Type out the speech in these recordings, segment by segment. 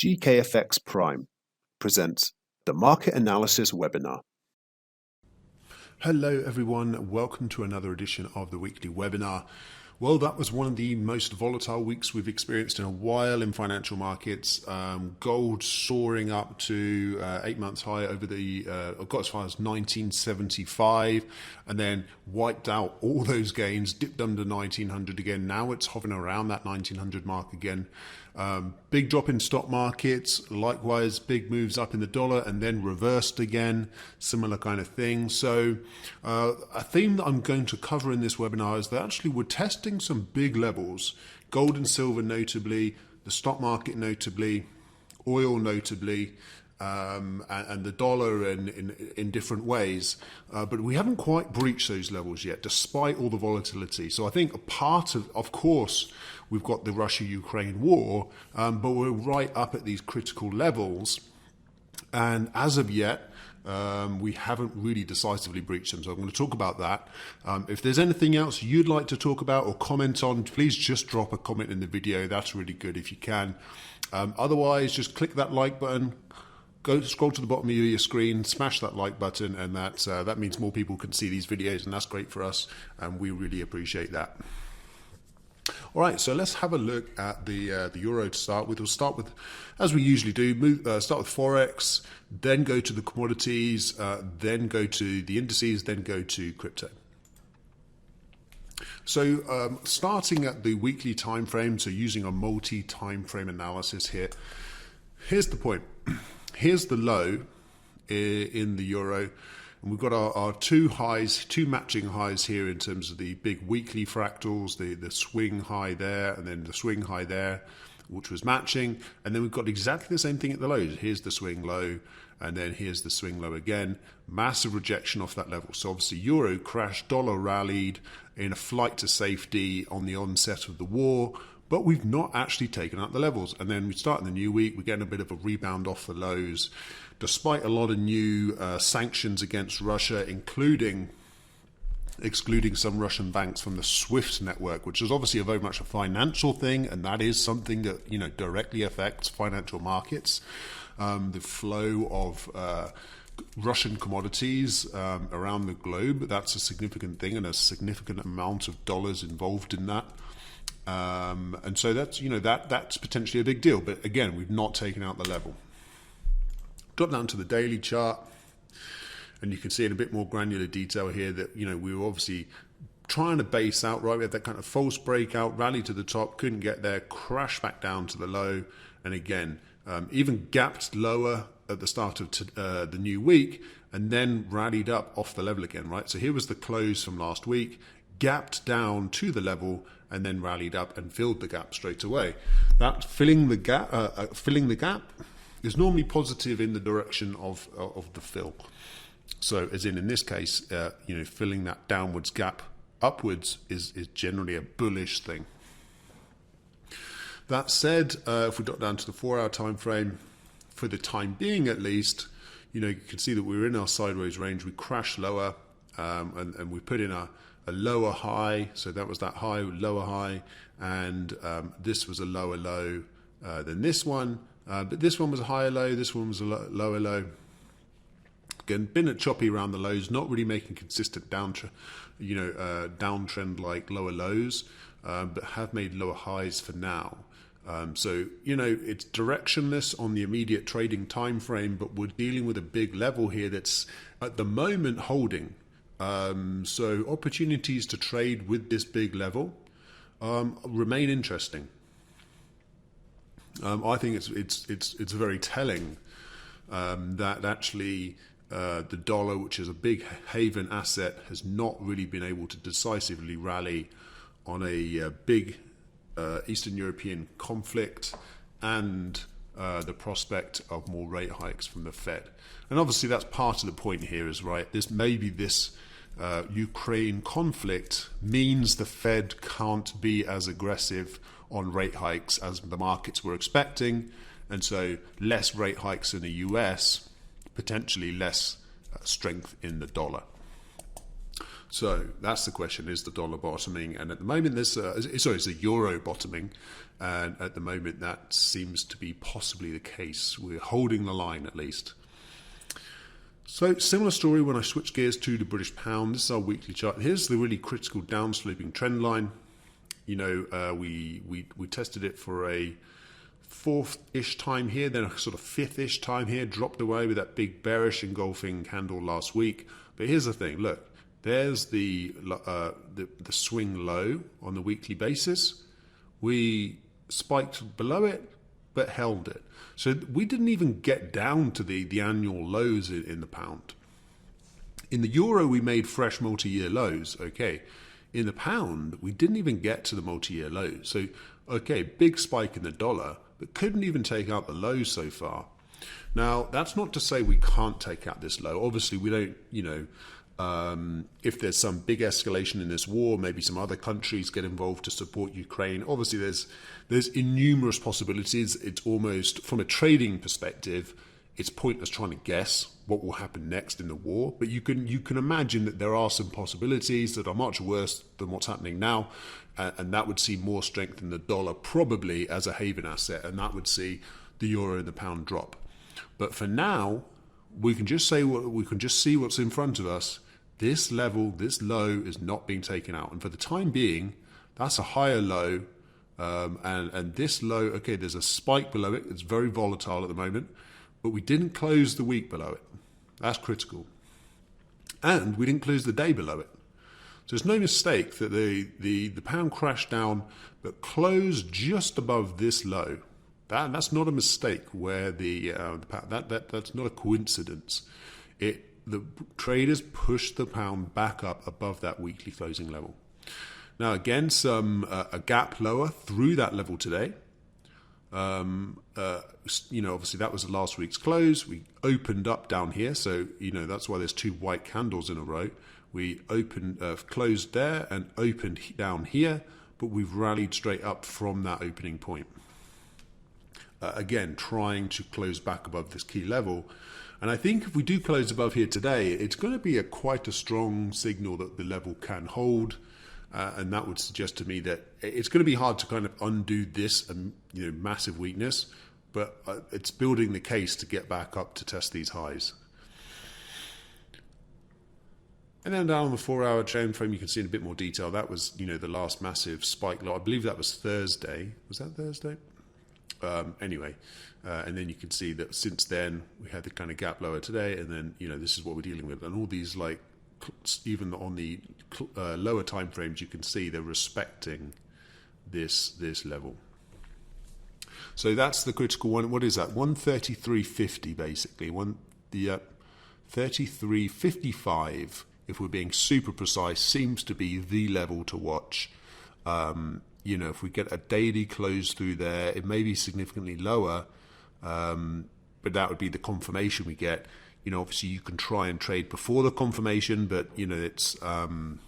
GKFX Prime presents the Market Analysis Webinar. Hello everyone, welcome to another edition of the weekly webinar. Well, that was one of the most volatile weeks we've experienced in a while in financial markets. Gold soaring up to 8 months high over the, got as far as 1975 and then wiped out all those gains, dipped under 1900 again. Now it's hovering around that 1900 mark again. Big drop in stock markets, likewise big moves up in the dollar and then reversed again, similar kind of thing. So a theme that I'm going to cover in this webinar is that actually we're testing some big levels, gold and silver notably, the stock market notably, oil notably, and the dollar in different ways, but we haven't quite breached those levels yet, despite all the volatility. So I think a part of course, we've got the Russia-Ukraine war, but we're right up at these critical levels, and as of yet, we haven't really decisively breached them. So I'm going to talk about that. If there's anything else you'd like to talk about or comment on, please just drop a comment in the video. That's really good if you can. Otherwise, just click that like button. Go scroll to the bottom of your screen, smash that like button, and that means more people can see these videos, and that's great for us, and we really appreciate that. All right, so let's have a look at the euro to start with. We'll start with, as we usually do, start with Forex, then go to the commodities, then go to the indices, then go to crypto. So starting at the weekly time frame, so using a multi-time frame analysis here, here's the point. Here's the low in the euro, and we've got our two matching highs here in terms of the big weekly fractals, the swing high there and then the swing high there, which was matching, and then we've got exactly the same thing at the lows. Here's the swing low, and then here's the swing low again. Massive rejection off that level. So obviously euro crashed, dollar rallied in a flight to safety on the onset of the war, but we've not actually taken out the levels. And then we start in the new week, we're getting a bit of a rebound off the lows, despite a lot of new sanctions against Russia, including excluding some Russian banks from the SWIFT network, which is obviously very much a financial thing, and that is something that directly affects financial markets. The flow of Russian commodities around the globe, that's a significant thing, and a significant amount of dollars involved in that. And so that's that's potentially a big deal, but again, we've not taken out the level. Drop down to the daily chart, and you can see in a bit more granular detail here that we were obviously trying to base out, right? We had that kind of false breakout, rally to the top, couldn't get there, crash back down to the low, and again even gapped lower at the start of the new week, and then rallied up off the level again, right? So here was the close from last week, gapped down to the level, and then rallied up and filled the gap straight away. That filling the gap is normally positive in the direction of the fill. So as in this case, filling that downwards gap upwards is generally a bullish thing. That said, if we drop down to the 4-hour time frame, for the time being at least, you can see that we're in our sideways range. We crashed lower, and we put in a lower high, so that was that high, lower high, and this was a lower low than this one, but this one was a higher low, this one was a lower low. Again, been a choppy around the lows, not really making consistent downtrend like lower lows, but have made lower highs for now. So it's directionless on the immediate trading time frame, but we're dealing with a big level here that's at the moment holding. So opportunities to trade with this big level remain interesting. I think it's very telling that actually the dollar, which is a big haven asset, has not really been able to decisively rally on a big Eastern European conflict and the prospect of more rate hikes from the Fed. And obviously that's part of the point here is, right, this Ukraine conflict means the Fed can't be as aggressive on rate hikes as the markets were expecting, and so less rate hikes in the US, potentially less strength in the dollar. So that's the question: is the dollar bottoming? And at the moment, is the euro bottoming? And at the moment, that seems to be possibly the case. We're holding the line at least. So similar story when I switch gears to the British pound. This is our weekly chart. Here's the really critical downsloping trend line. You know, we tested it for a fourth-ish time here, then a sort of fifth-ish time here, dropped away with that big bearish engulfing candle last week. But here's the thing: look, there's the swing low on the weekly basis. We spiked below it, but held it. So we didn't even get down to the annual lows in the pound. In the euro, we made fresh multi-year lows. Okay. In the pound, we didn't even get to the multi-year lows. So, okay, big spike in the dollar, but couldn't even take out the lows so far. Now, that's not to say we can't take out this low. Obviously, we don't, you know, if there's some big escalation in this war, maybe some other countries get involved to support Ukraine. Obviously, there's innumerous possibilities. It's almost, from a trading perspective, it's pointless trying to guess what will happen next in the war. But you can imagine that there are some possibilities that are much worse than what's happening now, and that would see more strength in the dollar probably as a haven asset, and that would see the euro and the pound drop. But for now, we can just see what's in front of us. This level, this low, is not being taken out, and for the time being, that's a higher low. And this low, okay, there's a spike below it. It's very volatile at the moment, but we didn't close the week below it. That's critical. And we didn't close the day below it. So it's no mistake that the pound crashed down, but closed just above this low. That's not a mistake. Where that's not a coincidence. The traders pushed the pound back up above that weekly closing level. Now again, a gap lower through that level today. You know, obviously that was last week's close. We opened up down here, so you know that's why there's two white candles in a row. We closed there and opened down here, but we've rallied straight up from that opening point. Again, trying to close back above this key level. And I think if we do close above here today, it's going to be quite a strong signal that the level can hold. And that would suggest to me that it's going to be hard to kind of undo this massive weakness, but it's building the case to get back up to test these highs. And then down on the 4-hour time frame, you can see in a bit more detail, that was, you know, the last massive spike low. I believe that was Thursday. Was that Thursday? Anyway, and then you can see that since then we had the kind of gap lower today, and then, you know, this is what we're dealing with. And all these, like, even on the lower time frames, you can see they're respecting this level. So that's the critical one. What is that? 133.50 basically. The 33.55, if we're being super precise, seems to be the level to watch. You know, if we get a daily close through there, it may be significantly lower, but that would be the confirmation we get. You know, obviously you can try and trade before the confirmation, but, you know, it's and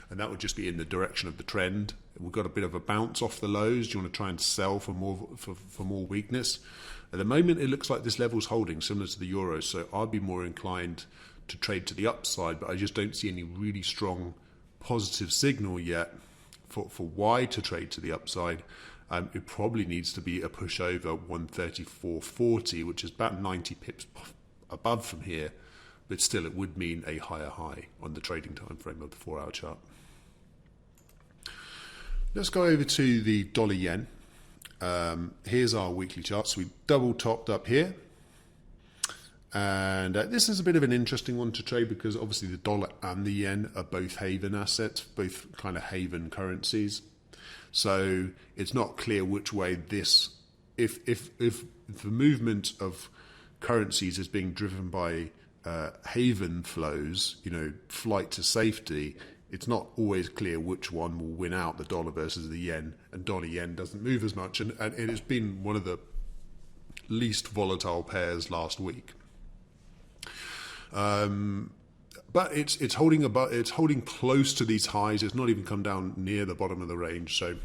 that would just be in the direction of the trend. We've got a bit of a bounce off the lows. Do you want to try and sell for more weakness? At the moment, it looks like this level's holding, similar to the euro, so I'd be more inclined to trade to the upside, but I just don't see any really strong positive signal yet for why to trade to the upside. It probably needs to be a push over 134.40, which is about 90 pips above from here, but still it would mean a higher high on the trading time frame of the 4-hour chart. Let's go over to the dollar yen. Here's our weekly chart. So we double topped up here, and this is a bit of an interesting one to trade because obviously the dollar and the yen are both haven assets, both kind of haven currencies. So it's not clear which way this, if the movement of currencies is being driven by haven flows, you know, flight to safety, it's not always clear which one will win out, the dollar versus the yen, and dollar yen doesn't move as much, and it has been one of the least volatile pairs last week. But it's holding close to these highs. It's not even come down near the bottom of the range. So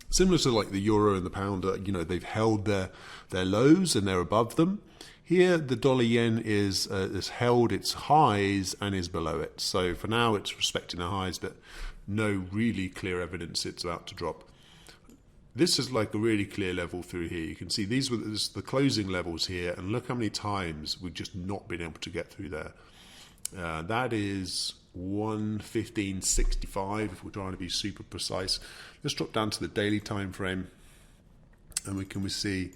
similar to like the euro and the pound, you know, they've held their lows and they're above them. Here, the dollar yen has held its highs and is below it. So for now, it's respecting the highs, but no really clear evidence it's about to drop. This is like a really clear level through here. You can see these were the closing levels here, and look how many times we've just not been able to get through there. That is 115.65 if we're trying to be super precise. Let's drop down to the daily time frame, and we see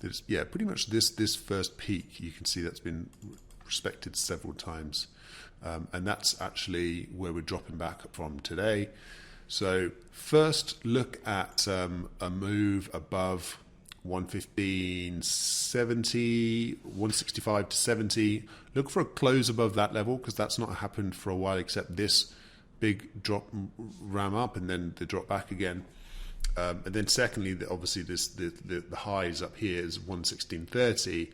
that it's, pretty much this first peak. You can see that's been respected several times, and that's actually where we're dropping back from today. So first look at a move above 115.70, 165 to 70. Look for a close above that level, because that's not happened for a while, except this big drop ram up and then the drop back again. And then secondly, obviously the highs up here is 116.30.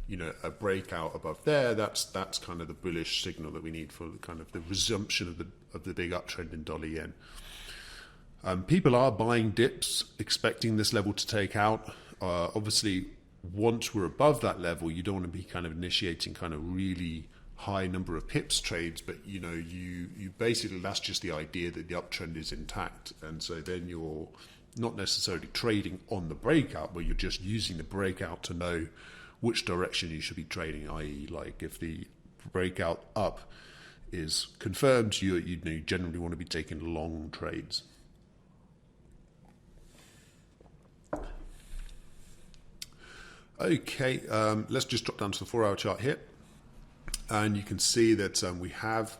You know, a breakout above there. That's kind of the bullish signal that we need for kind of the resumption of the big uptrend in dollar yen. People are buying dips, expecting this level to take out. Obviously, once we're above that level, you don't want to be kind of initiating kind of really high number of pips trades, but you know, you basically, that's just the idea that the uptrend is intact, and so then you're not necessarily trading on the breakout, but you're just using the breakout to know which direction you should be trading, i.e. like if the breakout up is confirmed, you generally want to be taking long trades. Okay, let's just drop down to the 4-hour chart here, and you can see that we have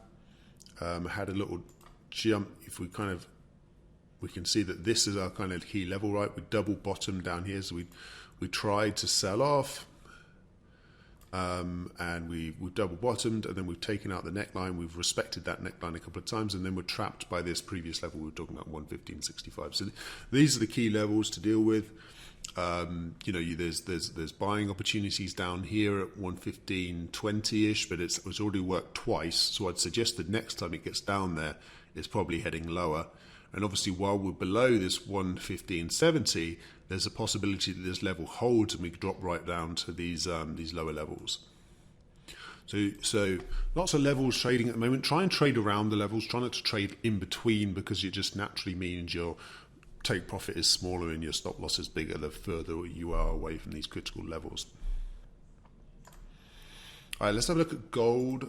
had a little jump. If we can see that this is our kind of key level, right? We double bottom down here, so we tried to sell off, and we've double bottomed, and then we've taken out the neckline. We've respected that neckline a couple of times, and then we're trapped by this previous level we were talking about, 115.65. So these are the key levels to deal with. You know, there's buying opportunities down here at 115.20ish, but it's already worked twice. So I'd suggest that next time it gets down there, it's probably heading lower. And obviously, while we're below this 115.70, there's a possibility that this level holds and we could drop right down to these lower levels. So lots of levels trading at the moment. Try and trade around the levels. Try not to trade in between, because it just naturally means your take profit is smaller and your stop loss is bigger the further you are away from these critical levels. All right, let's have a look at gold.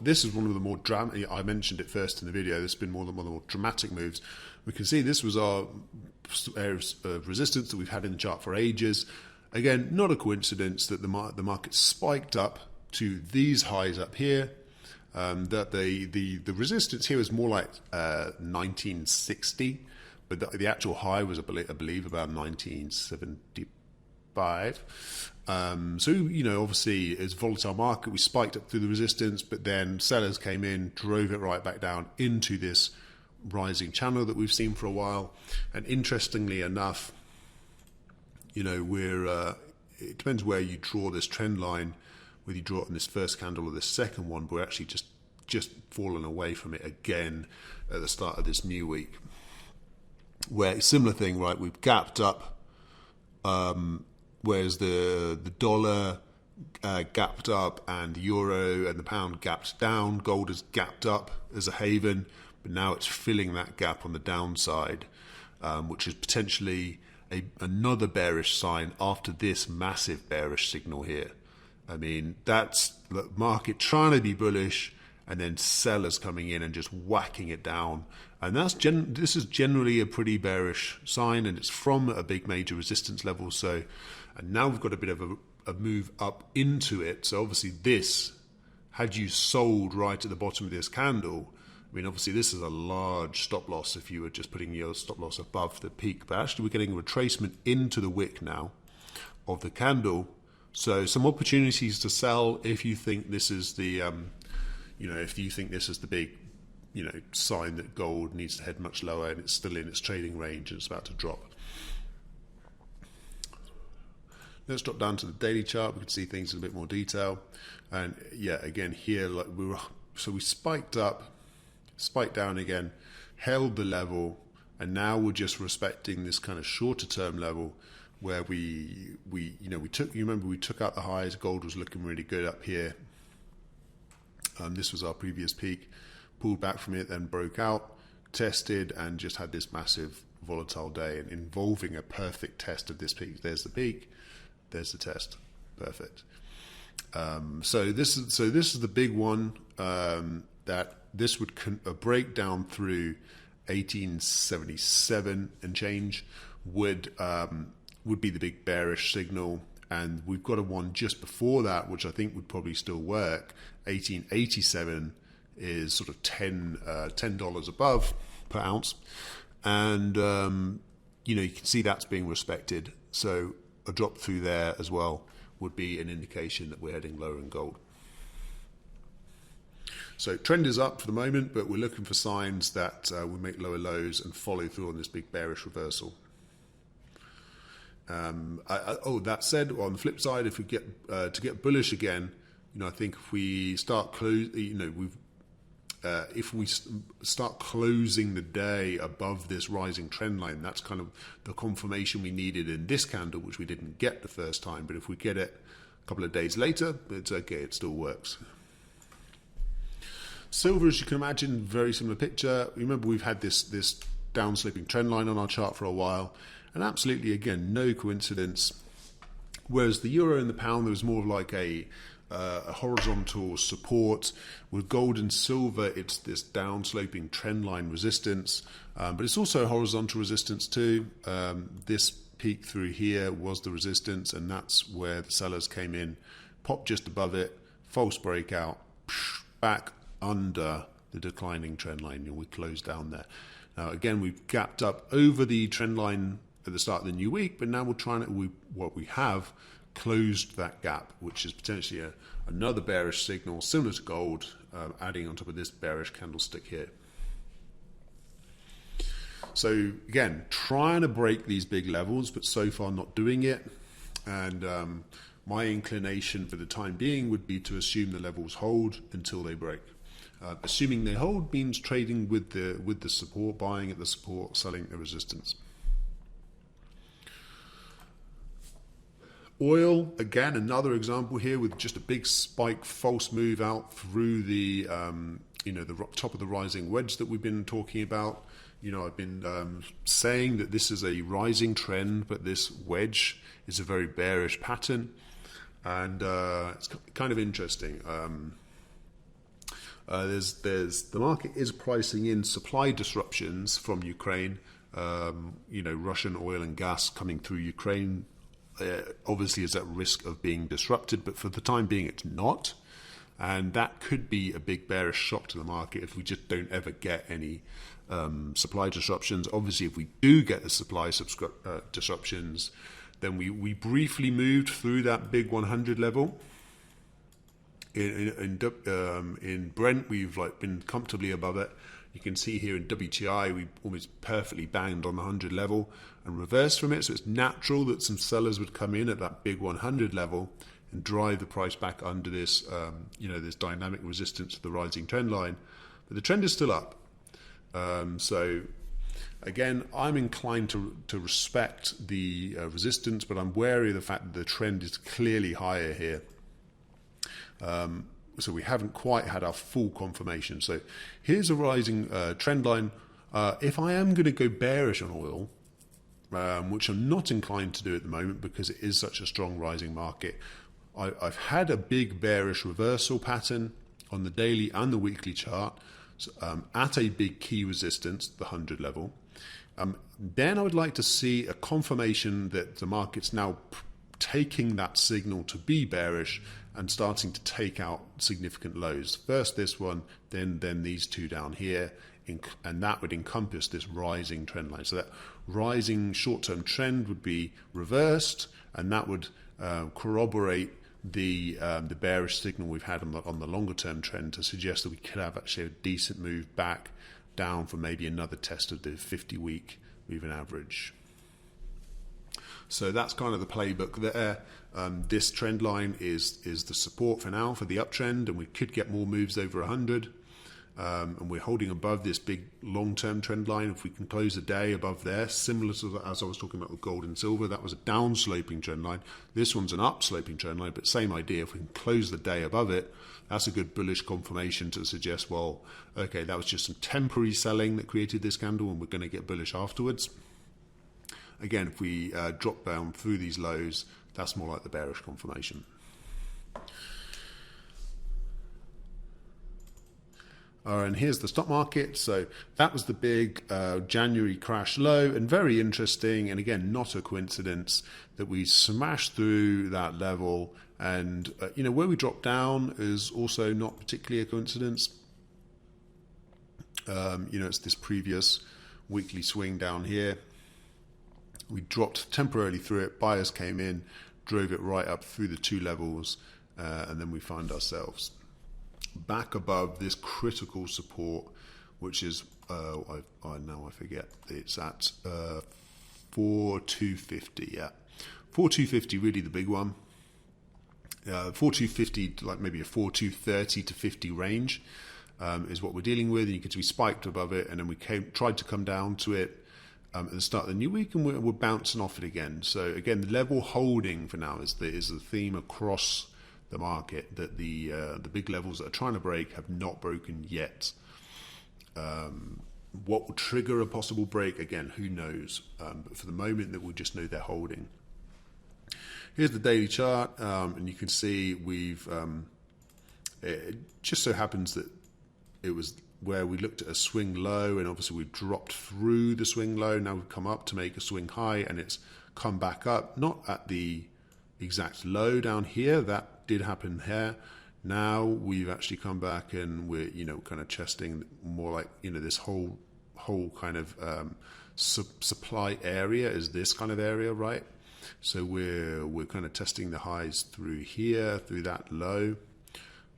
This is one of the more dramatic. I mentioned it first in the video. This has been one of the more dramatic moves. We can see this was our area of resistance that we've had in the chart for ages. Again, not a coincidence that the market spiked up to these highs up here. That the resistance here is more like 1960, but the actual high was I believe about 1975. So you know, obviously it's a volatile market. We spiked up through the resistance, but then sellers came in, drove it right back down into this rising channel that we've seen for a while. And interestingly enough, you know, it depends where you draw this trend line. Whether you draw it in this first candle or this second one, but we're actually just fallen away from it again at the start of this new week. Where similar thing, right? We've gapped up, whereas the dollar gapped up and the euro and the pound gapped down. Gold has gapped up as a haven, but now it's filling that gap on the downside, which is potentially another bearish sign after this massive bearish signal here. I mean, that's the market trying to be bullish and then sellers coming in and just whacking it down. And this is generally a pretty bearish sign, and it's from a big major resistance level. So, and now we've got a bit of a move up into it. So obviously this, had you sold right at the bottom of this candle, I mean, obviously this is a large stop loss if you were just putting your stop loss above the peak. But actually we're getting a retracement into the wick now of the candle. So some opportunities to sell if you think this is the, if you think this is the big, sign that gold needs to head much lower and it's still in its trading range and it's about to drop. Let's drop down to the daily chart. We can see things in a bit more detail. And yeah, again here, we spiked up, spiked down again, held the level, and now we're just respecting this kind of shorter term level, where we took, you remember we took out the highs, gold was looking really good up here. This was our previous peak, pulled back from it, then broke out, tested, and just had this massive volatile day, and involving a perfect test of this peak. There's the peak, there's the test, perfect. So this is the big one, that this would break down through 1877 and change would be the big bearish signal. And we've got a one just before that, which I think would probably still work. 1887 is sort of $10 above per ounce, and you can see that's being respected. So a drop through there as well would be an indication that we're heading lower in gold. So trend is up for the moment, but we're looking for signs that we make lower lows and follow through on this big bearish reversal. That said, on the flip side, if we get to get bullish again, I think if we start if we start closing the day above this rising trend line, that's kind of the confirmation we needed in this candle, which we didn't get the first time. But if we get it a couple of days later, it's okay, it still works. Silver, as you can imagine, very similar picture. Remember, we've had this downsloping trend line on our chart for a while, and absolutely, again, no coincidence. Whereas the euro and the pound, there was more of like a horizontal support. With gold and silver, it's this downsloping trend line resistance, but it's also horizontal resistance too. This peak through here was the resistance, and that's where the sellers came in, popped just above it, false breakout, back under the declining trend line, and we closed down there. Now again, we've gapped up over the trend line at the start of the new week, but now we have closed that gap, which is potentially another bearish signal similar to gold, adding on top of this bearish candlestick here. So again, trying to break these big levels, but so far not doing it. And my inclination for the time being would be to assume the levels hold until they break. Assuming they hold means trading with the support, buying at the support, selling at the resistance. Oil, again, another example here with just a big spike, false move out through the the top of the rising wedge that we've been talking about. I've been saying that this is a rising trend, but this wedge is a very bearish pattern, and it's kind of interesting. The market is pricing in supply disruptions from Ukraine. Russian oil and gas coming through Ukraine obviously is at risk of being disrupted, but for the time being it's not, and that could be a big bearish shock to the market if we just don't ever get any supply disruptions. Obviously, if we do get the supply disruptions, then we briefly moved through that big 100 level. In Brent, we've been comfortably above it. You can see here in WTI, we almost perfectly banged on the 100 level and reversed from it. So it's natural that some sellers would come in at that big 100 level and drive the price back under this, this dynamic resistance to the rising trend line. But the trend is still up. So again, I'm inclined to respect the resistance, but I'm wary of the fact that the trend is clearly higher here. So we haven't quite had our full confirmation. So here's a rising trend line. If I am going to go bearish on oil, which I'm not inclined to do at the moment because it is such a strong rising market, I've had a big bearish reversal pattern on the daily and the weekly chart, at a big key resistance, the 100 level. Then I would like to see a confirmation that the market's now taking that signal to be bearish and starting to take out significant lows. First this one, then these two down here, and that would encompass this rising trend line. So that rising short-term trend would be reversed, and that would corroborate the bearish signal we've had on the longer-term trend to suggest that we could have actually a decent move back down for maybe another test of the 50-week moving average. So that's kind of the playbook there. This trend line is the support for now for the uptrend, and we could get more moves over 100. and we're holding above this big long-term trend line. If we can close the day above there, similar to as I was talking about with gold and silver, that was a down-sloping trend line. This one's an up-sloping trend line, but same idea. If we can close the day above it, that's a good bullish confirmation to suggest, well, okay, that was just some temporary selling that created this candle, and we're going to get bullish afterwards. Again, if we drop down through these lows, that's more like the bearish confirmation. And here's the stock market. So that was the big January crash low, and very interesting, and again, not a coincidence that we smashed through that level. And where we dropped down is also not particularly a coincidence. It's this previous weekly swing down here. We dropped temporarily through it, buyers came in, drove it right up through the two levels, and then we found ourselves back above this critical support, which is now I forget, it's at 4250. Yeah, 4250 really the big one. 4250, like maybe a 4230 to 50 range is what we're dealing with. And you can see we spiked above it, and then we tried to come down to it at the start of the new week, and we're bouncing off it again. So again, the level holding for now is the theme across the market, that the big levels that are trying to break have not broken yet. What will trigger a possible break, again, who knows? But for the moment, that we just know they're holding. Here's the daily chart, and you can see we've. It just so happens that it was where we looked at a swing low, and obviously we've dropped through the swing low. Now we've come up to make a swing high, and it's come back up, not at the exact low down here. That did happen here. Now we've actually come back, and we're kind of chesting more like this whole kind of supply area is this kind of area, right? So we're kind of testing the highs through here, through that low.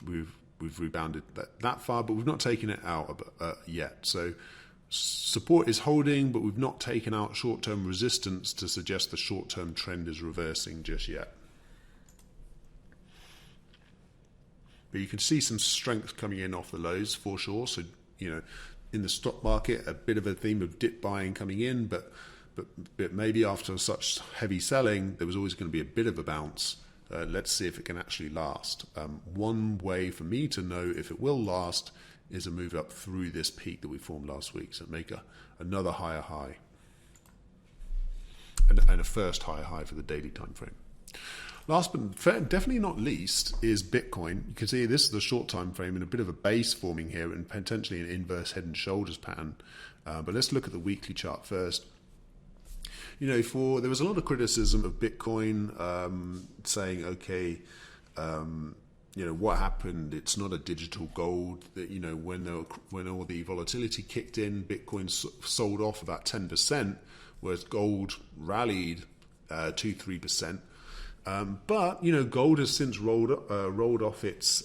We've rebounded that far, but we've not taken it out yet. So support is holding, but we've not taken out short-term resistance to suggest the short-term trend is reversing just yet. But you can see some strength coming in off the lows for sure. So, in the stock market, a bit of a theme of dip buying coming in, but maybe after such heavy selling, there was always going to be a bit of a bounce. Let's see if it can actually last. One way for me to know if it will last is a move up through this peak that we formed last week. So make another higher high. And a first higher high for the daily time frame. Last but definitely not least is Bitcoin. You can see this is the short time frame and a bit of a base forming here, and potentially an inverse head and shoulders pattern. But let's look at the weekly chart first. There was a lot of criticism of Bitcoin, saying, okay, what happened? It's not a digital gold. That when all the volatility kicked in, Bitcoin sold off about 10%, whereas gold rallied 2-3%. But gold has since rolled off its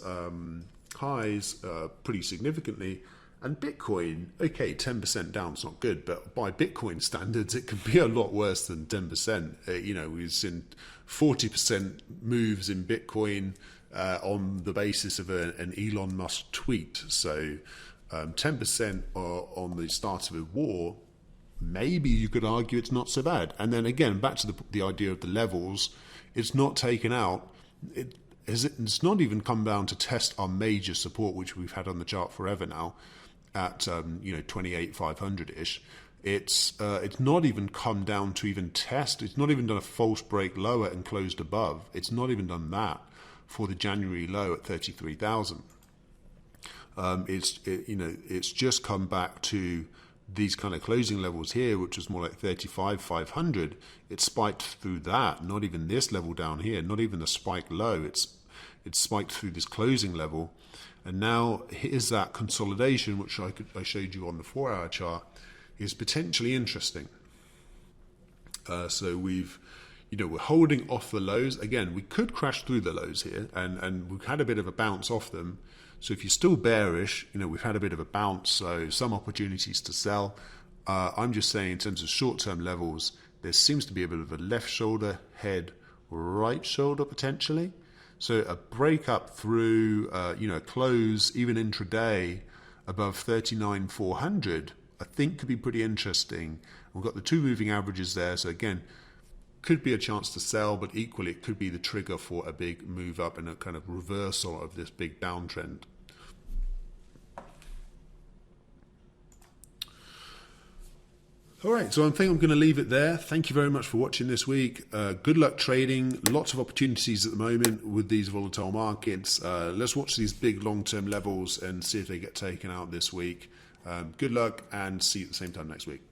highs pretty significantly, and Bitcoin, okay, 10% down, it's not good, but by Bitcoin standards, it can be a lot worse than 10%. We've seen 40% moves in Bitcoin on the basis of an Elon Musk tweet. So 10% on the start of a war, maybe you could argue it's not so bad. And then again, back to the idea of the levels. It's not taken out. It's not even come down to test our major support, which we've had on the chart forever now, at 28,500-ish. It's not even come down to even test. It's not even done a false break lower and closed above. It's not even done that for the January low at 33,000. It's just come back to these kind of closing levels here, which was more like 35,500. It spiked through that, not even this level down here, not even the spike low. It's spiked through this closing level, and now here's that consolidation, which I showed you on the 4-hour chart, is potentially interesting. So we're holding off the lows. Again, we could crash through the lows here, and we've had a bit of a bounce off them. So if you're still bearish, we've had a bit of a bounce, so some opportunities to sell. I'm just saying in terms of short-term levels, there seems to be a bit of a left shoulder, head, right shoulder potentially. So a break up through, close, even intraday, above 39,400, I think could be pretty interesting. We've got the two moving averages there, so again, could be a chance to sell, but equally it could be the trigger for a big move up and a kind of reversal of this big downtrend. All right, so I think I'm going to leave it there. Thank you very much for watching this week. Good luck trading. Lots of opportunities at the moment with these volatile markets. Let's watch these big long-term levels and see if they get taken out this week. Good luck, and see you at the same time next week.